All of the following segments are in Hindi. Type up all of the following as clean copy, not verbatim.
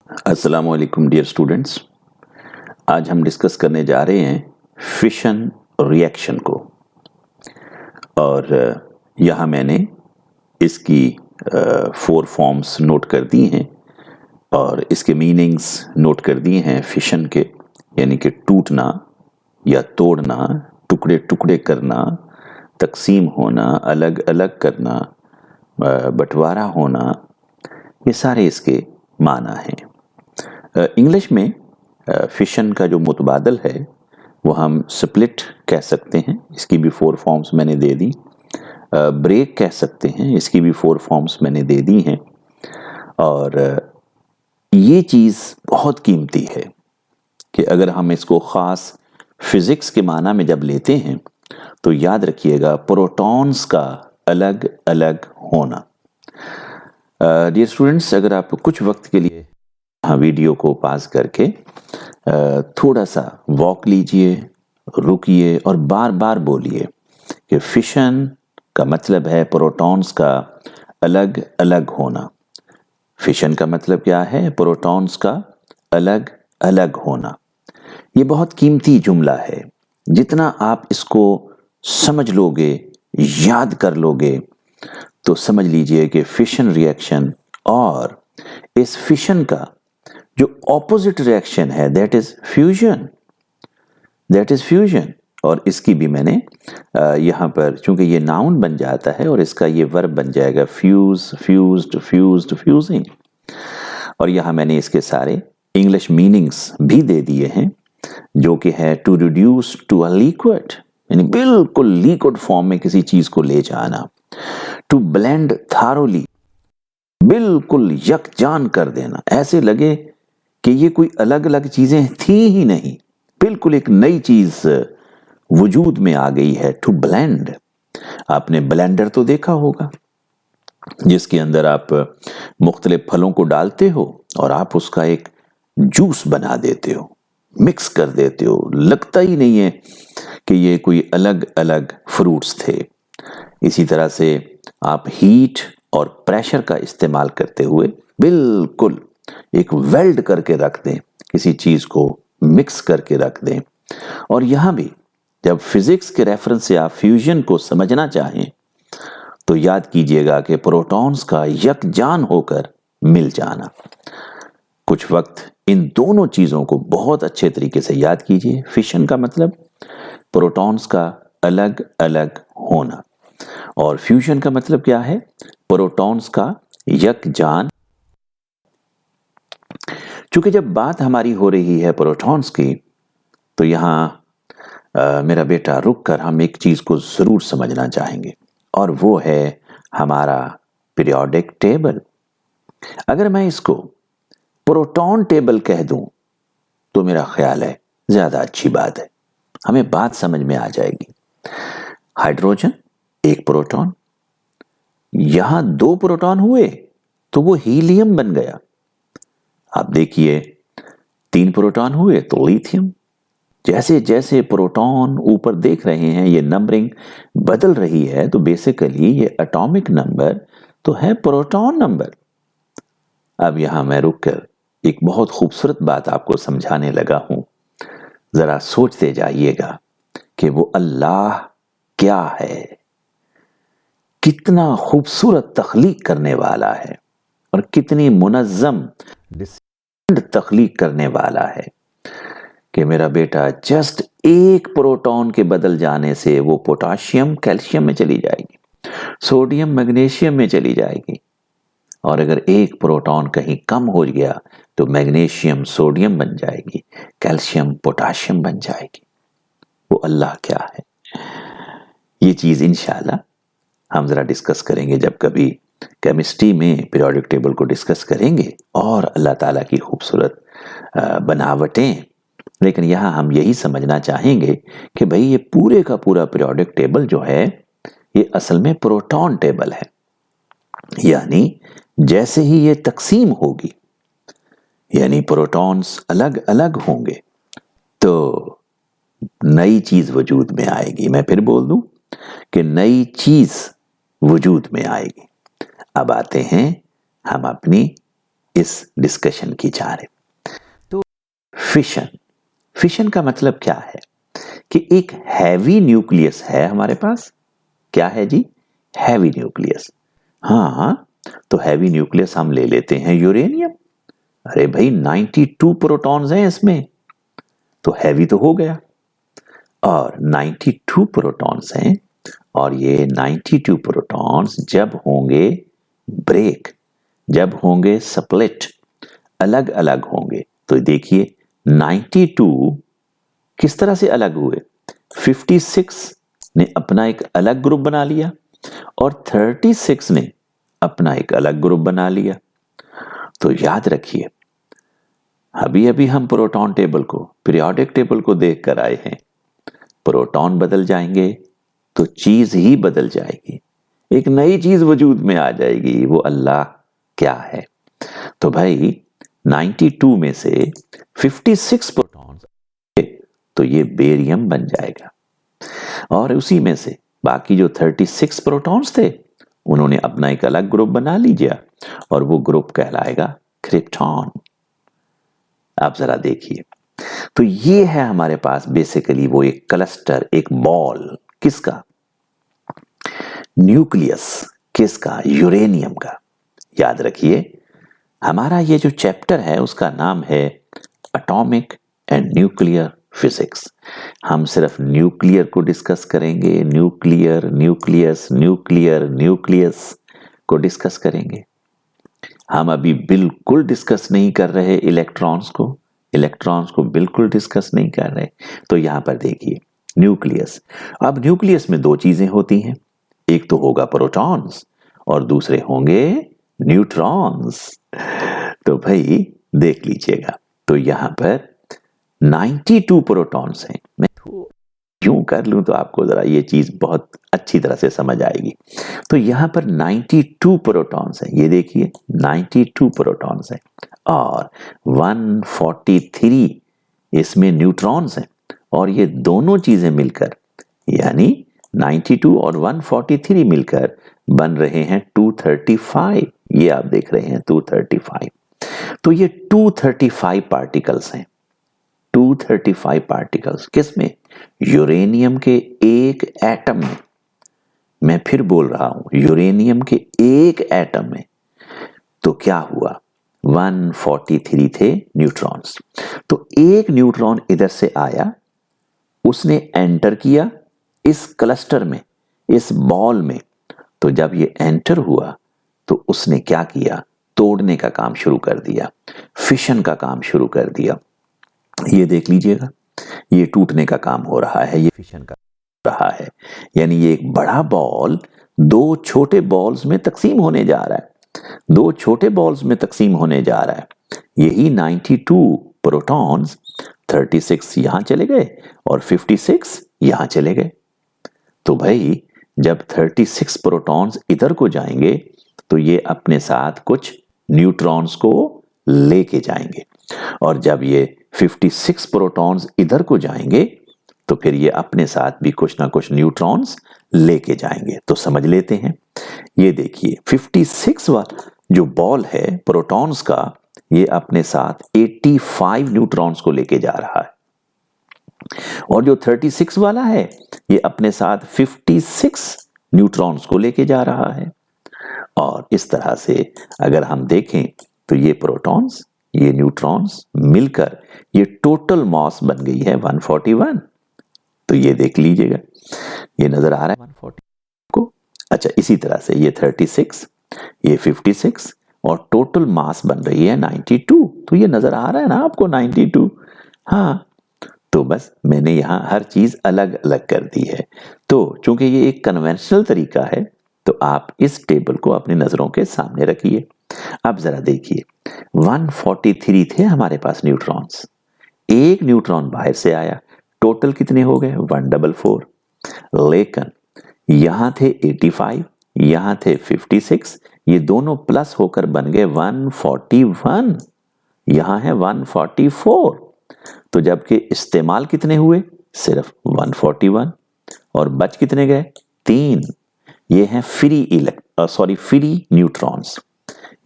अस्सलाम वालेकुम डियर स्टूडेंट्स। आज हम डिस्कस करने जा रहे हैं फिशन रिएक्शन को, और यहाँ मैंने इसकी 4 फॉर्म्स नोट कर दी हैं और इसके मीनिंग्स नोट कर दिए हैं। फिशन के यानी कि टूटना या तोड़ना, टुकड़े टुकड़े करना, तकसीम होना, अलग अलग करना, बंटवारा होना, ये सारे इसके माना हैं। इंग्लिश में फिशन का जो मुतबादल है वो हम स्प्लिट कह सकते हैं, इसकी भी 4 फॉर्म्स मैंने दे दी। ब्रेक कह सकते हैं, इसकी भी 4 फॉर्म्स मैंने दे दी हैं। और ये चीज़ बहुत कीमती है कि अगर हम इसको ख़ास फिज़िक्स के माना में जब लेते हैं तो याद रखिएगा प्रोटॉन्स का अलग अलग होना। डियर स्टूडेंट्स, अगर आप कुछ वक्त के लिए वीडियो को पास करके थोड़ा सा वॉक लीजिए, रुकिए और बार बार बोलिए कि फिशन का मतलब है प्रोटॉन्स का अलग अलग होना। फिशन का मतलब क्या है? प्रोटॉन्स का अलग अलग होना। ये बहुत कीमती जुमला है। जितना आप इसको समझ लोगे, याद कर लोगे, तो समझ लीजिए कि फिशन रिएक्शन और इस फिशन का जो ऑपोजिट रिएक्शन है दैट इज फ्यूजन। और इसकी भी मैंने यहाँ पर, चूंकि ये नाउन बन जाता है और इसका ये वर्ब बन जाएगा फ्यूज, फ्यूज्ड, फ्यूज्ड, फ्यूजिंग। और यहाँ मैंने इसके सारे इंग्लिश मीनिंग्स भी दे दिए हैं, जो कि है to reduce to a liquid, यानी बिल्कुल लिक्विड फॉर्म में किसी चीज को ले जाना। टू ब्लेंड थारोली, बिल्कुल यकजान कर देना, ऐसे लगे कि ये कोई अलग अलग चीजें थी ही नहीं, बिल्कुल एक नई चीज वजूद में आ गई है। टू ब्लेंड, आपने ब्लेंडर तो देखा होगा जिसके अंदर आप मुख्तलिफ फलों को डालते हो और आप उसका एक जूस बना देते हो, मिक्स कर देते हो, लगता ही नहीं है कि ये कोई अलग अलग फ्रूट्स थे। इसी तरह से आप हीट और प्रेशर का इस्तेमाल करते हुए बिल्कुल एक वेल्ड करके रख दें, किसी चीज को मिक्स करके रख दें। और यहां भी जब फिजिक्स के रेफरेंस से आप फ्यूजन को समझना चाहें तो याद कीजिएगा कि प्रोटॉन्स का यकजान होकर मिल जाना। कुछ वक्त इन दोनों चीजों को बहुत अच्छे तरीके से याद कीजिए। फिशन का मतलब प्रोटॉन्स का अलग अलग होना, और फ्यूजन का मतलब क्या है? प्रोटॉन्स का यकजान। चूंकि जब बात हमारी हो रही है प्रोटॉन्स की, तो यहाँ मेरा बेटा रुक कर हम एक चीज को जरूर समझना चाहेंगे, और वो है हमारा पीरियोडिक टेबल। अगर मैं इसको प्रोटॉन टेबल कह दूं तो मेरा ख्याल है ज्यादा अच्छी बात है, हमें बात समझ में आ जाएगी। हाइड्रोजन एक प्रोटॉन, यहां 2 प्रोटॉन हुए तो वो हीलियम बन गया। आप देखिए 3 प्रोटॉन हुए तो लिथियम। जैसे जैसे प्रोटॉन ऊपर देख रहे हैं, ये नंबरिंग बदल रही है, तो बेसिकली ये एटॉमिक नंबर तो है प्रोटॉन नंबर। अब यहां मैं रुककर एक बहुत खूबसूरत बात आपको समझाने लगा हूं। जरा सोचते जाइएगा कि वो अल्लाह क्या है, कितना खूबसूरत तख्लीक करने वाला है और कितनी मुनज़्ज़म तख्लीक करने वाला है कि मेरा बेटा जस्ट एक प्रोटॉन के बदल जाने से वो पोटाशियम कैल्शियम में चली जाएगी, सोडियम मैग्नीशियम में चली जाएगी, और अगर एक प्रोटॉन कहीं कम हो गया तो मैग्नीशियम सोडियम बन जाएगी, कैल्शियम पोटाशियम बन जाएगी। वो अल्लाह क्या है, ये चीज इंशाल्लाह हम जरा डिस्कस करेंगे जब कभी केमिस्ट्री में पीरियोडिक टेबल को डिस्कस करेंगे, और अल्लाह ताला की खूबसूरत बनावटें। लेकिन यहाँ हम यही समझना चाहेंगे कि भाई ये पूरे का पूरा पीरियोडिक टेबल जो है ये असल में प्रोटॉन टेबल है, यानी जैसे ही ये तकसीम होगी, यानी प्रोटॉन्स अलग अलग होंगे, तो नई चीज वजूद में आएगी। मैं फिर बोल दूं कि नई चीज वजूद में आएगी। अब आते हैं हम अपनी इस डिस्कशन की जा रही। तो फिशन का मतलब क्या है कि एक हैवी न्यूक्लियस है हमारे पास। क्या है जी? Heavy nucleus. हाँ, तो हैवी न्यूक्लियस हम ले लेते हैं यूरेनियम। अरे भाई 92 प्रोटॉन्स हैं इसमें, तो हैवी तो हो गया। और 92 प्रोटॉन्स हैं, और ये 92 प्रोटॉन्स जब होंगे ब्रेक, जब होंगे स्प्लिट, अलग अलग होंगे, तो देखिए 92 किस तरह से अलग हुए। 56 ने अपना एक अलग ग्रुप बना लिया और 36 ने अपना एक अलग ग्रुप बना लिया। तो याद रखिए, अभी अभी हम प्रोटॉन टेबल को, पीरियोडिक टेबल को देख कर आए हैं। प्रोटॉन बदल जाएंगे तो चीज ही बदल जाएगी, एक नई चीज वजूद में आ जाएगी। वो अल्लाह क्या है? तो भाई 92 में से 56 प्रोटॉन्स, तो ये बेरियम बन जाएगा। और उसी में से बाकी जो 36 प्रोटॉन्स थे, उन्होंने अपना एक अलग ग्रुप बना लीजिए, और वो ग्रुप कहलाएगा क्रिप्टॉन। आप जरा देखिए, तो ये है हमारे पास बेसिकली वो एक क्लस्टर, एक बॉल। किसका? न्यूक्लियस। किसका? यूरेनियम का। याद रखिए, हमारा ये जो चैप्टर है उसका नाम है एटॉमिक एंड न्यूक्लियर फिजिक्स। हम सिर्फ न्यूक्लियर को डिस्कस करेंगे, न्यूक्लियर, न्यूक्लियस, न्यूक्लियर, न्यूक्लियस को डिस्कस करेंगे। हम अभी बिल्कुल डिस्कस नहीं कर रहे इलेक्ट्रॉन्स को, इलेक्ट्रॉन्स को बिल्कुल डिस्कस नहीं कर रहे। तो यहां पर देखिए न्यूक्लियस। अब न्यूक्लियस में दो चीजें होती हैं, एक तो होगा प्रोटॉन्स और दूसरे होंगे न्यूट्रॉन्स। तो भाई देख लीजिएगा, तो यहां पर 92 प्रोटॉन्स हैं। मैं यूं कर लूं तो आपको जरा ये चीज बहुत अच्छी तरह से समझ आएगी। तो यहां पर 92 प्रोटॉन्स हैं, ये देखिए 92 प्रोटॉन्स हैं, और 143 इसमें न्यूट्रॉन्स हैं। और ये दोनों चीजें मिलकर, यानी 92 और 143 मिलकर बन रहे हैं 235। ये आप देख रहे हैं 235। तो ये 235 पार्टिकल्स हैं। 235 पार्टिकल्स किसमें? यूरेनियम के एक एटम में। मैं फिर बोल रहा हूं, यूरेनियम के एक एटम में। तो क्या हुआ? 143 थे न्यूट्रॉन्स। तो एक न्यूट्रॉन इधर से आया, उसने एंटर किया इस क्लस्टर में, इस बॉल में। तो जब ये एंटर हुआ तो उसने क्या किया? तोड़ने का काम शुरू कर दिया, फिशन का काम शुरू कर दिया। ये देख लीजिएगा, ये टूटने का काम हो रहा है, ये फिशन का रहा है। यानी ये एक बड़ा बॉल दो छोटे बॉल्स में तकसीम होने जा रहा है, दो छोटे बॉल्स में तकसीम होने जा रहा है। यही 92 प्रोटॉन्स 36 यहां चले गए और 56 यहां चले गए। तो भाई जब 36 प्रोटॉन्स इधर को जाएंगे तो ये अपने साथ कुछ न्यूट्रॉन्स को लेके जाएंगे, और जब ये 56 प्रोटॉन्स इधर को जाएंगे तो फिर ये अपने साथ भी कुछ ना कुछ न्यूट्रॉन्स लेके जाएंगे। तो समझ लेते हैं। ये देखिए 56 वाला जो बॉल है प्रोटॉन्स का, ये अपने साथ 85 न्यूट्रॉन्स को लेके जा रहा है, और जो 36 वाला है ये अपने साथ 56 न्यूट्रॉन्स को लेके जा रहा है। और इस तरह से अगर हम देखें तो ये प्रोटॉन्स, ये न्यूट्रॉन्स मिलकर ये टोटल मास बन गई है 141। तो ये देख लीजिएगा, ये नजर आ रहा है 140 को। अच्छा, इसी तरह से ये 36, ये 56, और टोटल मास बन रही है 92। तो ये नजर आ रहा है ना आपको 92? हाँ, तो बस मैंने यहां हर चीज अलग अलग कर दी है। तो चूंकि ये एक कन्वेंशनल तरीका है, तो आप इस टेबल को अपनी नजरों के सामने रखिए। अब जरा देखिए, 143 थे हमारे पास न्यूट्रॉन्स, एक न्यूट्रॉन बाहर से आया, टोटल कितने हो गए? 144। लेकिन यहां थे 85, यहां थे 56, ये दोनों प्लस होकर बन गए 141, यहां है 144। तो जबकि इस्तेमाल कितने हुए? सिर्फ 141, और बच कितने गए? 3। ये हैं फ्री न्यूट्रॉन्स।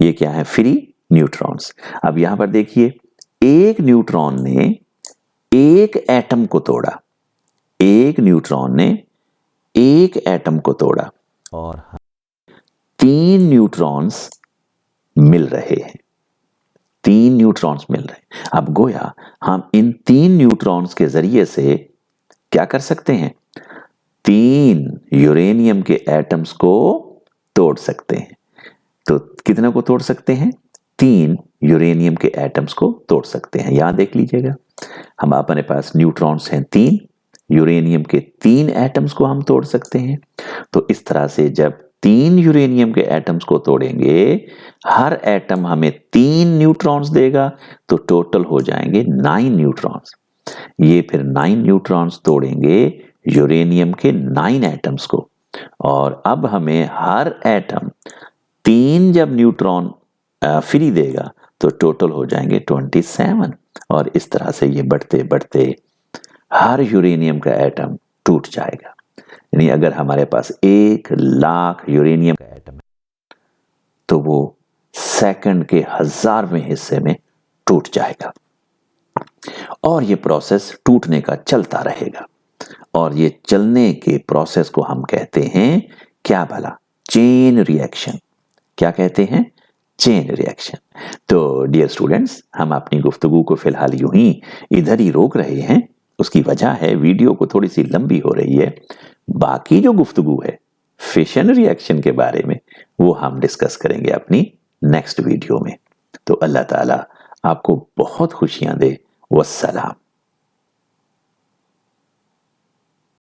ये क्या है? Free neutrons. अब यहां पर देखिए, एक न्यूट्रॉन ने एक एटम को तोड़ा, एक न्यूट्रॉन ने एक एटम को तोड़ा और 3 न्यूट्रॉन्स मिल रहे हैं, 3 न्यूट्रॉन्स मिल रहे हैं। अब गोया हम इन 3 न्यूट्रॉन्स के जरिए से क्या कर सकते हैं, 3 यूरेनियम के एटम्स को तोड़ सकते हैं। तो कितने को तोड़ सकते हैं, 3 यूरेनियम के एटम्स को तोड़ सकते हैं। यहां देख लीजिएगा, हम अपने पास न्यूट्रॉन्स हैं 3, यूरेनियम के 3 एटम्स को हम तोड़ सकते हैं। तो इस तरह से जब 3 यूरेनियम के एटम्स को तोड़ेंगे, हर एटम हमें 3 न्यूट्रॉन्स देगा, तो टोटल हो जाएंगे 9 न्यूट्रॉन्स। ये फिर 9 न्यूट्रॉन्स तोड़ेंगे यूरेनियम के 9 एटम्स को, और अब हमें हर एटम 3 जब न्यूट्रॉन फ्री देगा तो टोटल हो जाएंगे 27, और इस तरह से ये बढ़ते बढ़ते हर यूरेनियम का एटम टूट जाएगा। यानी अगर हमारे पास 1,00,000 यूरेनियम का एटम है तो वो सेकंड के 1000वें हिस्से में टूट जाएगा, और ये प्रोसेस टूटने का चलता रहेगा। और ये चलने के प्रोसेस को हम कहते हैं क्या भला, चेन रिएक्शन। क्या कहते हैं, चेन रिएक्शन। तो डियर स्टूडेंट्स, हम अपनी गुफ्तगू को फिलहाल यूं ही इधर ही रोक रहे हैं। उसकी वजह है वीडियो को थोड़ी सी लंबी हो रही है। बाकी जो गुफ्तगू है फिशन रिएक्शन के बारे में, वो हम डिस्कस करेंगे अपनी नेक्स्ट वीडियो में। तो अल्लाह ताला आपको बहुत खुशियां दे। वस्सलाम।